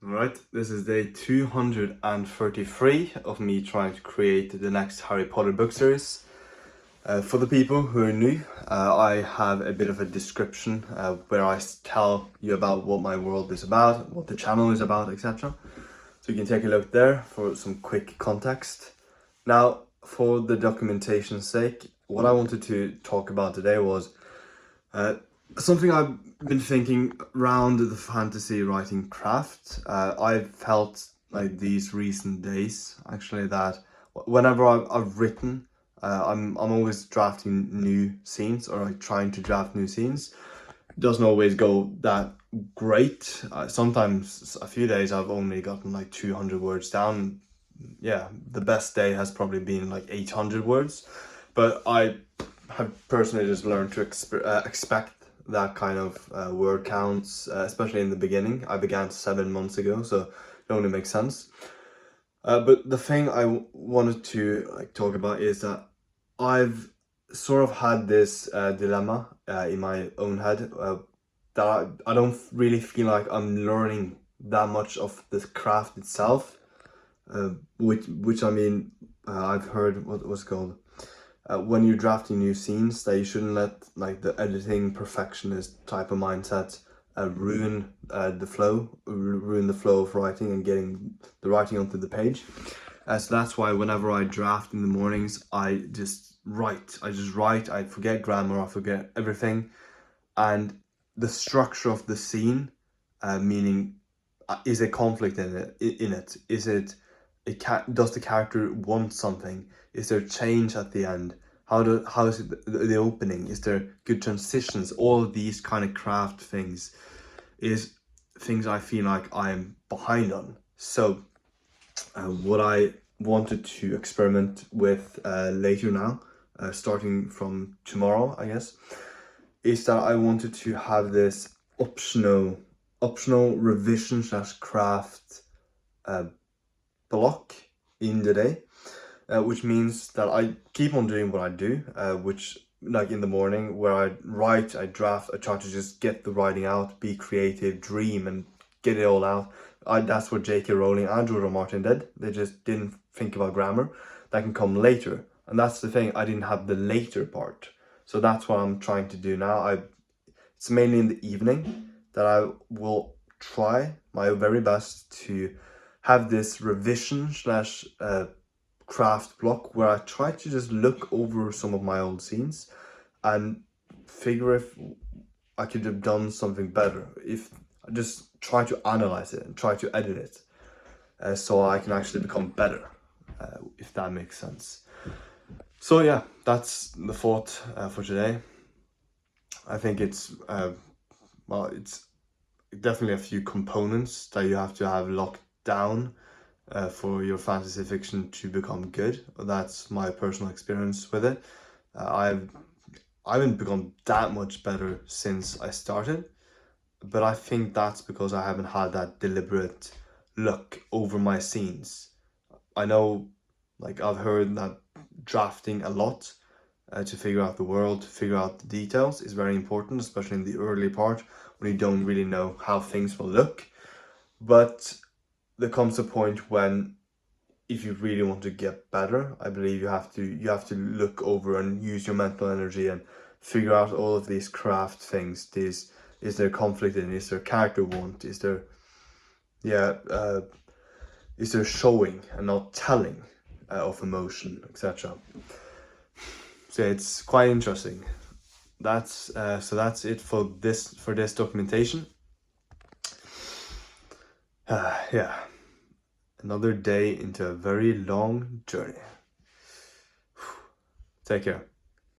Alright, this is day 233 of me trying to create the next Harry Potter book series. For the people who are new, I have a bit of a description where I tell you about what my world is about, what the channel is about, etc. So you can take a look there for some quick context. Now, for the documentation's sake, what I wanted to talk about today was something I've been thinking around the fantasy writing craft. I've felt like these recent days actually that whenever I've written, I'm always drafting new scenes or like trying to draft new scenes. It doesn't always go that great. Sometimes a few days I've only gotten like 200 words down. Yeah, the best day has probably been like 800 words, but I have personally just learned to expect that kind of word counts, especially in the beginning. I began 7 months ago, so it only makes sense. But the thing I wanted to talk about is that I've sort of had this dilemma in my own head that I don't really feel like I'm learning that much of the craft itself. Which I mean, I've heard what's called when you're drafting new scenes that you shouldn't let like the editing perfectionist type of mindset ruin the flow of writing and getting the writing onto the page. So that's why whenever I draft in the mornings, I just write. I forget grammar, I forget everything, and the structure of the scene, meaning is a conflict in it? Is it does the character want something? Is there change at the end? How is it the opening? Is there good transitions? All of these kind of craft things is things I feel like I'm behind on. So what I wanted to experiment with later now, starting from tomorrow, I guess, is that I wanted to have this optional revision slash craft block in the day, which means that I keep on doing what I do, which like in the morning where I write, I draft, I try to just get the writing out, be creative, dream and get it all out. That's what J.K. Rowling and George R. Martin did. They just didn't think about grammar. That can come later. And that's the thing, I didn't have the later part. So that's what I'm trying to do now. It's mainly in the evening that I will try my very best to have this revision slash craft block where I try to just look over some of my old scenes and figure if I could have done something better. If I just try to analyze it and try to edit it so I can actually become better, if that makes sense. So yeah, that's the thought for today. I think it's it's definitely a few components that you have to have locked down for your fantasy fiction to become good. That's my personal experience with it. I haven't become that much better since I started, but I think that's because I haven't had that deliberate look over my scenes. I know, like I've heard that drafting a lot to figure out the world, to figure out the details is very important, especially in the early part when you don't really know how things will look. But there comes a point when if you really want to get better, I believe you have to look over and use your mental energy and figure out all of these craft things. Is there conflict in? Is there character want? Is there is there showing and not telling of emotion, etc. So it's quite interesting. That's that's it for this documentation. Yeah, another day into a very long journey. Take care.